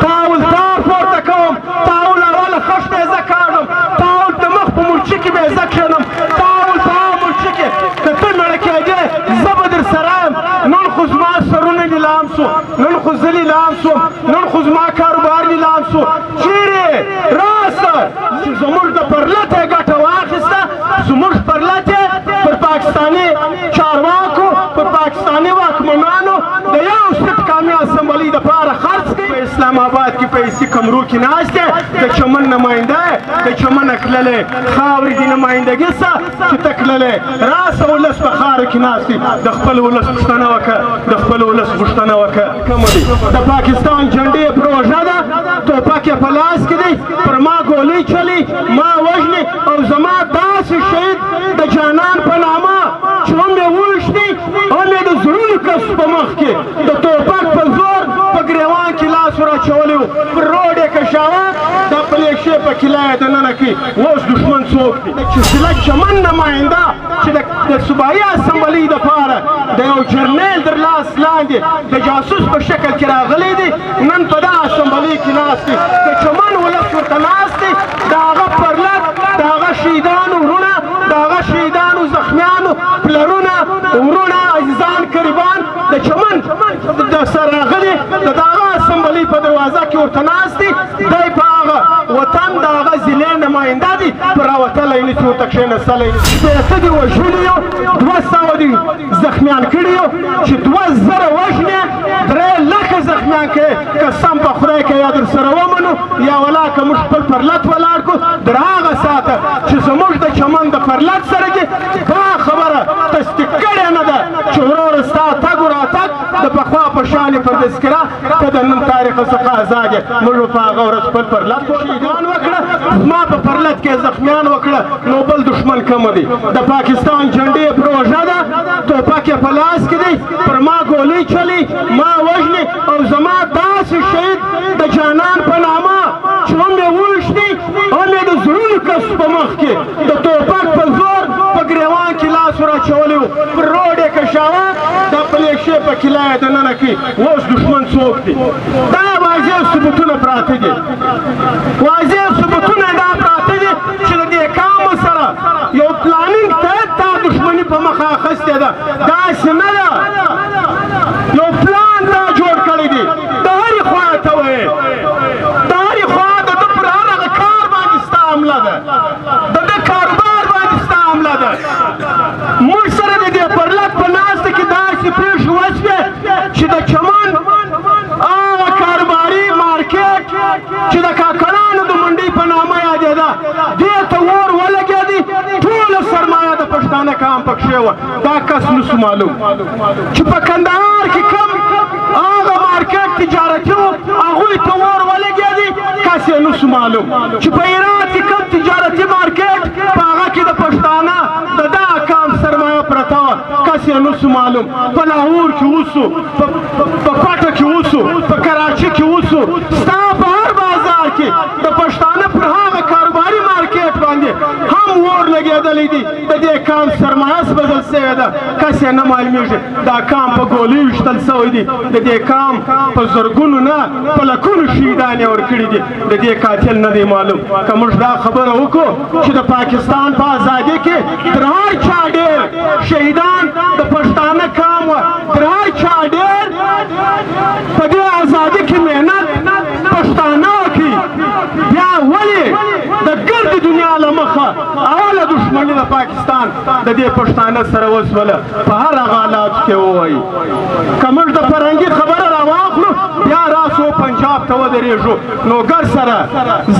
تاول تار پورته کوم، تاول اوله خښ به یې زه کاږم، تاول د مخ په مورچې کې به یې زه کښېنم، تاول په هغه مورچې کې که ته مېړه کېدې زه به در سره یم. نن خو زما سرونه نیلام شو، نن خو زه نیلام شوم، نن خو زما کاروبار نیلام شو. چیرې راسه چې زموږ د پرلت یې ګټه واخیسته، زموږ پرلت یې پر پاکستاني چارواکو، پر پاکستاني واکمنانو د یو سټ قومي اسمبلۍ دپاره خرڅ کړي. په اسلام آباد کې پیسې کمرو کې ناست دی، د چمن نماینده د چمنه تللی، خاورې دې نمایندګي څه چې ته تللی. راسه ولس په خاورو کې ناست دي، د خپل ولس پوښتنه وکړه، د خپل ولس پوښتنه وکړه. کومه دي د پاکستان جنډې پروژه ده، ټوپک یې په لاس کې دی، پر ما ګولۍ چلي، ما وژني او زما داسې شهید د جانان په نامه چې هم یې وویشتي، هم یې د زړونو کس په مخ کې د ټوپک په زور په ګریوان کې لاس ور اچولی و، پر روډ یې کشاوه، دا پلیشې په کیله یې دننه کړي. اوس دښمن څوک دی چې سله چمن نماینده چې د صوبایي اسمبلۍ دپاره د یو جرنیل در لاس لاندې د جاسوس په شکل کې راغلی دی، نن په دغه اسمبلۍ کې ناست دی، د چمن ولس ورته ناست دی، د هغه پرلت، د هغه شهیدانو وروڼه، د هغه شهیدانو زخمیانو پلرونه، وروڼه، عزیزان، قریبان د چمن د سره راغلي د هغه اسمبلۍ په دروازه کې ورته ناست دي. دی په هغه وطن د هغه ضلع نماینده دي، په راوتلی نه چې ورته کښېنستلی. شپېته دې وژلي یو، 200 دې زخمیان کړي یو، چې 2000 وژنې، 3 لکه زخمیان کړې. قسم په خدای که یا در سره ومنو یا ولا که موږ خپل پرلت ولاړ کړو، در هغه ساعته چې زموږ د چمن د پرلت سره کې دا خبره تصدیق کړې نه ده چې وروره ستا تګ و راتګ د پخوا په شان پر تذکره ته د نن تاریخ څخه ازاد یې. موږ په هغه ورځ خپل پرلت شهیدان وکړه، زما په پرلت کې زخمیان وکړه، نو بل دښمن کومه دی؟ د پاکستان جنډې پروژه ده، ټوپک یې په لاس کې دی، پر ما ګولۍ چلي، ما وژني او زما داسې شهید د جانان په نامه چې هم یې وویشتي، هم یې د زړونو کس په مخ کې د ټوپک په زور په ګریوان کې لاس ور اچولی و، پر روډ یې کشاوه، دا پلیشې په کیله یې دننه کړي. اوس دښمن څوک دی؟ دا واضح ثبوتونه پراته دي، واضح ثبوتونه دا پراته دي چې د دې قوم سره یو پلانینګ تحت دا دښمني په مخه اخیستې ده. داسې نه ده، یو پلان دا جوړ کړی دی، د هرې خوا ته وایې، د هرې خوا د ده پر هر هغه کار باندې ستا حمله ده، د ده کاروبار باندې ستا حمله ده. موږ سره د دې پرلت په ناسته کې داسې پېښې وشوې چې د چمن هغه کاروباري مارکیټ چې د کاکړانو د منډۍ په نامه یادېده، دې ته اور ولګېدی، ټوله سرمایه د پښتانه قام پکښې وه. دا کس نسو معلوم چې په کندهار کې کم هغه مارکیټ تجارتي و، هغوی ته اور ولګېدی، کس یې نسو معلوم چې په هرات کې کم تجارتي مارکیټ په هغه کې د پښتانه د دغه قام سرمایه پرته وه، کس یې نسو معلوم. په لاهور کې اوسو، په کوټه کې اوسو، په کراچي کې اوسو، ستا په هر بازار کې د پښتانه پر هغه کاروباري مارکیټ باندې هم اور لګېدلی دی، د دې قام سرمایه بدل سوې ده، کس یې نه معلومېږي. دا قام په ګولۍ ویشتل سوی دی، د دې قام په زرګونو نه په لکونو شهیدان یې ورکړي دي، د دې قاتل نه دی معلوم. که موږ دا خبره وکړو چې د پاکستان په ازادۍ کې تر هر چا ډېر شهیدان د پښتانه قام وه، تر هر چا ډېر په دې ازادۍ کې محنت پښتانه وکړي، بیا ولې د ګردې دنیا له مخه اوله دښمني د پاکستان د دې پښتانه سره وسوله؟ په هر هغه حالاتو کې ووایي. که موږ د فرهنګي خبره راواخلو، بیا راسو پنجاب ته ودرېږو، نو ګر سره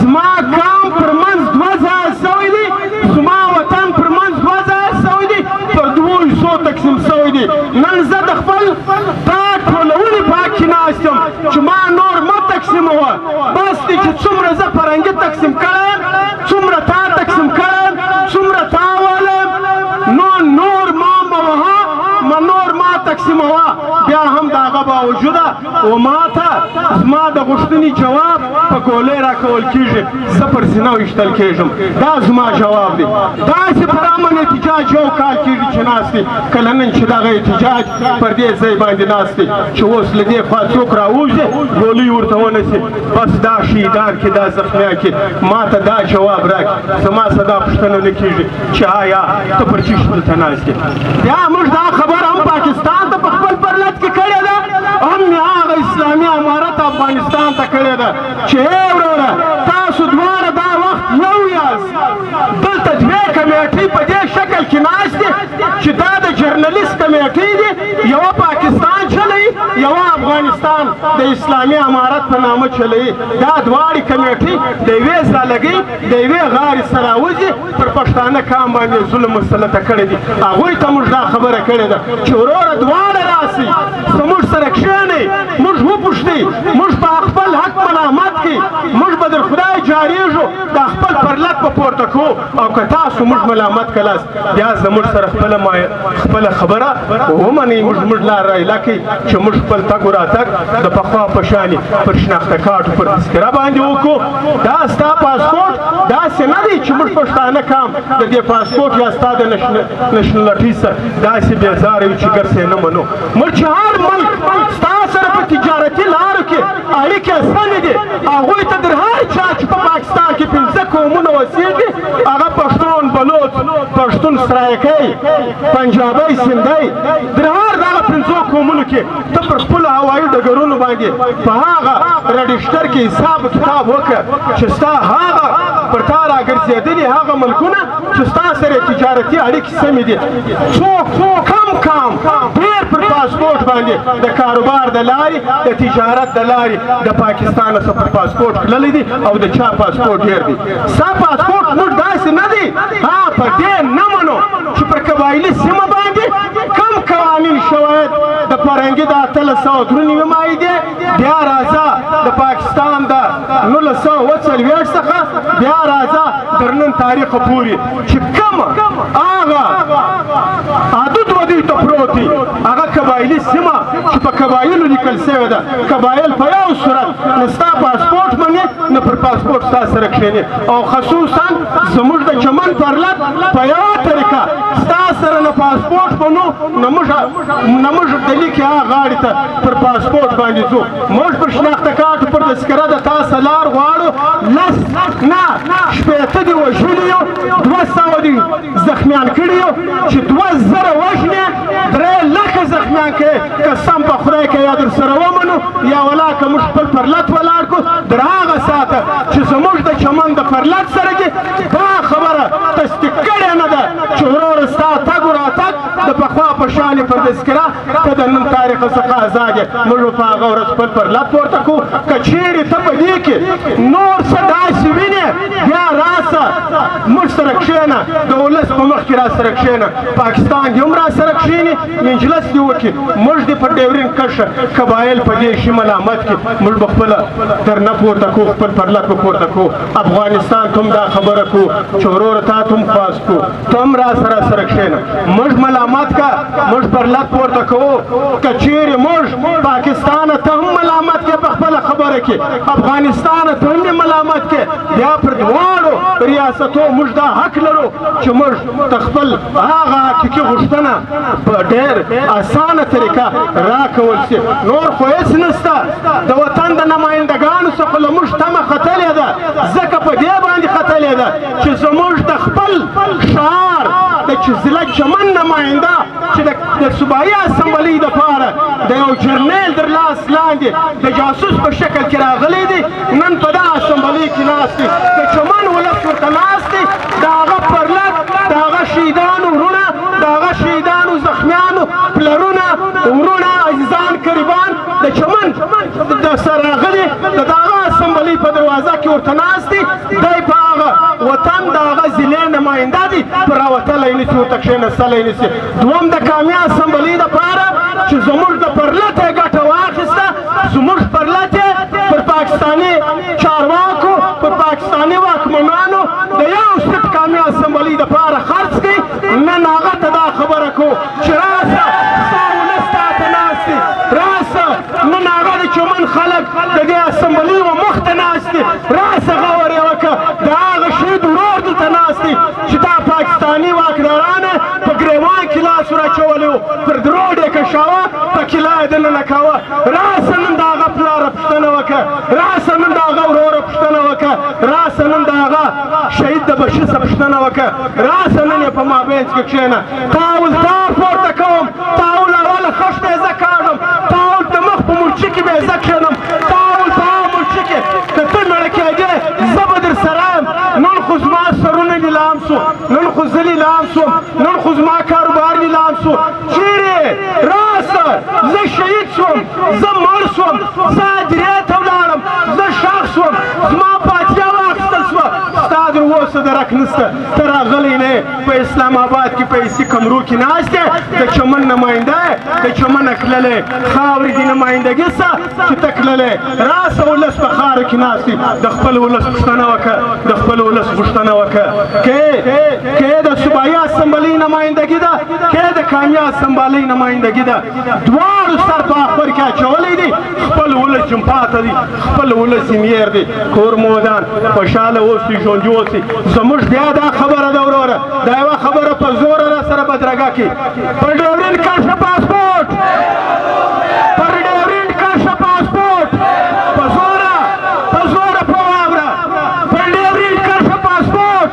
زما قام پر منځ 2 ځایه سوی دی، زما وطن پر منځ 2 ځایه سوی دی، پر 2 حصو تقسیم سوی دی. نن زه د خپل دا ټولونې په حق کې ناست یم چې ما نور مه تقسیموه، بس دی چې څومره زه فرهنګي تقسیم کړی یم، څومره تا تقسیم کړی یم، څومره تا وایم، نور ما مه وهه، نور ما تقسیموه، بیا هم د هغه باوجود و ماته زما د غوښتنې جواب په ګولۍ راکول کېږي زه پر سینه ویشتل کېږم دا زما جواب دی داسې پر امن احتجاج یو کال کېږي چې ناست دی کله نن چې دغه احتجاج پر دې ځای باندې ناست دی چې اوس له دې خوا څوک راوځي ګولۍ ورته ونسي بس دا شهیدان کې دا زخمیان کې ما ته دا جواب راکړي زما څه دا پوښتنه نه کېږي چې آیا ته پر چی دلته ناست یې بیا موږ دا خبره هم پاکستان ته په خپل پرلط کې کړې ده هم مې هغه اسلامي امارت افغانستان ته کړې ده چې ای وروره تاسو دواړه دا وخت یو یاست دلته دوې کمیټې په دې شکل کې ناست دي چې دا د جرنلیست کمیټې دي یوه پاکستان چلوي یوه افغانستان د اسلامي امارت په نامه چلوي دا دواړې کمیټې د یوې ځالګۍ د یوې غاړې سره راوځي پر پښتانه قام باندې ظلم مسلطه کړی دي هغوی ته موږ دا خبره کړې ده چې وروره دواړه راسئ زموږ سره کښېنئ موږ وپوښتئ موږ په خپل حق ملامت کړي موږ به در خدای جاریږو دا خپل پرلط په پورته کوو او که تاسو موږ ملامت کلاست بیا زموږ سره خپله خبره ومنئ موږ لار رایله کړئ چې موږ خپل تګ و راتګ د پخوا په شانې پر شناخته کارټو پر تذکره باندې وکړو دا ستا پاسپورټ داسې نه دی چې موږ پښتانه قام د دې پاسپورټ یا ستا د نشنلټۍ سره داسې بېزاره یو چې ګرس یې نه منو موږ چې هر ملک ستا سره په تجارتي لارو کې اړیکې سمې دي هغوی ته در هر چا چې په پاکستان کې 5 قومونه اوسېږي هغه پښتون بلوچ پښتون سرایکۍ پنجابی سندی در هر دغه 5 قومونو کې ته پر خپلو هوایي ډګرونو باندې په هغه رجسټر کې حساب کتاب وکړه چې ستا هغه پر تا راګرځېدلي هغه ملکونه چې ستا سره تجارتي اړیکې سمې دي څوک کم ډېر پر پاسپورټ باندې د کاروبار د لارې د تجارت د لارې د پاکستان څخه پر پاسپورټ تللی دي او د چا پاسپورټ ډېر دی ستا پاسپورټ موږ داسې نه دی په دې نه منو چې پر قبایلي سیمه باندې کم قوانین شواهد د فرهنګي د 1893 مایدې بیا راځه د پاکستان د 1940 څخه بیا راځه تر نن تاریخه پورې چې کوم هغه حدود ودی ته پروت دي هغه قبایلي سیمه چې په قبایلو لیکل سوې ده قبایل په یو صورت نه ستا پاسپورټ منې نه پر پاسپورټ ستا سره کښېني او خصوصا زموږ د چمن پرلط په یوه طریقه ستا سره نه پاسپورټ منو نه موږ د لیکې هغه غاړې ته پر پاسپورټ باندې ځو موږ پر شناخته کارټ پر تذکره د تاسو لار غواړو لس نه شپېته دي وژلي یو 200 دي زخمیان کړي یو چې 2000 وژنې 3 لکه زخمیان کړي قسم په خدای که یا در سره ومنو یا ولا که موږ خپل پرلط ولاړ کړو در هغه ساعته چې زموږ د چمن د پرلط سره کې دا خبره تصدیق کړې نه ده چې وروره ستا تګ و راتګ د پخوا په شانې پر تذکره ته د نن تاریخ څخه ازاد یې موږ به په هغه ورځ خپل پرلط پورته کړو که چیرې ته په دې کې نور څه داسې وینې بیا راسه موږ سره کښېنه د ولس په مخ کې را سره کښېنه پاکستان دې هم را سره کښېني مجلس دې وکړي موږ دې په ډیورین کرښه قبایل په دې شي ملامت کړي موږ به خپله درنه پورته کړو خپل پرلط به پورته کړو افغانستان ته هم دا خبره کړو چې وروره تا ته هم خواست کړو ته هم را سره کښېنه موږ ملامت که موږ پرلط پورته کوو که چیرې موږ پاکستان ته هم ملامت کې په خپله خبره کې افغانستان ته هم ملامت کې بیا پر دواړو ریاستو موږ دا حق لرو چې موږ ته خپل هغه حقیقي غوښتنه په ډېر اسانه طریقه راکول شي نور خو هېڅ نشته د وطن د نمایندګانو څخه له موږ تمه ختلې ده ځکه په دې باندې ختلې ده چې زموږ د خپل ښار د ضلع چمن نماینده چې د صوبایي اسمبلۍ دپاره د یو جرنیل در لاس لاندې د جاسوس په شکل کې راغلی دی نن په دا اسمبلۍ کې ناست دی د چمن ولس ورته ناست دی د هغه پرلط د هغه شهیدانو وروڼه د هغه شهیدانو زخمیانو پلرونه ورونه عزیزان قریبان د چمن د سره راغلي د هغه اسمبلۍ په دروازه کې ورته ناست دی دی په هغه وطن د هغه ضلع نماینده دی په راوتلی نسي ورته کښېنستلی نسي دوم د کامې اسمبلۍ دپاره چې زموږ د پرلط یې ګټه واخیسته زموږ پرلط یې پر پاکستاني چارواکو پر پاکستاني واکمنانو د یو سټ کامې اسمبلۍ دپاره خرڅ کړي نن هغه ته دا خبره کوو چې راسه ستا ولس تا ته ناست دی راسه دلته ناست دي راسه غور یې وکړه د هغه شهید ورور دلته ناست دی چې دا پاکستاني واکدارانو په ګریوان کې لاس ور و پر دروډ یې کشاوه په کیله یې دننه کاوه راسه نن د هغه پلاره پوښتنه وکړه راسه نن د هغه وروره پوښتنه وکړه راسه نن د هغه شهید د بشیصه پوښتنه وکړه راسه نن یې په مابینځ کې کښېنه تاول تا پورته کوم تاول اوله خښته یې زه کاږم تاول د مخ په مورچې کې به یې زه کښېنم تاول په هغه مورچې کې که ته مړه کېدې زه به در سره یم نن خو زما سرونه نیلام سو نن خو زه لیلام سوم نن خو زما کاروبار نیلام سو چیرې راسه زه شهید سوم زه مړ سوم زه هدیرې ته ولاړم زه ښخ سوم زما پاتیا واخیستل سوه ستا در اوسه درک نسته ته راغلی نه یې په اسلام آباد کې په ایسي کمرو کې ناست یې د چمن نماینده یې د چمنه تللی خاورې دې نمایندګي څه چې ته تللی راسه ولس په خاورو کې ناست دي د خپل ولس پوښتنه وکړه د خپل ولس پوښتنه وکړه که د صوبایي اسمبلۍ نمایندګي ده که د قامي اسمبلۍ نمایندګي ده دواړو سر په اخبر کې اچولی دي خپل ولس جم پاته دي خپل ولس یې میر دي کور مودان خوشحاله اوسي ژوندي اوسي زموږ بیا دا خبره ده وروره دا یوه خبره په زوره را سره بدرګه کړي په ډیورنډ کرښه پاسپورټ پر ډیورنډ کرښه پاسپورټ په زوره په واوره پر ډیورنډ کرښه پاسپورټ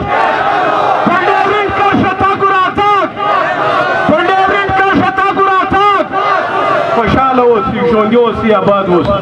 پر ډیورنډ کرښه تګ راتګ پر ډیورنډ کرښه تګ راتګ خوشحاله اوسئ ژوندي اوسئ آباد اوسئ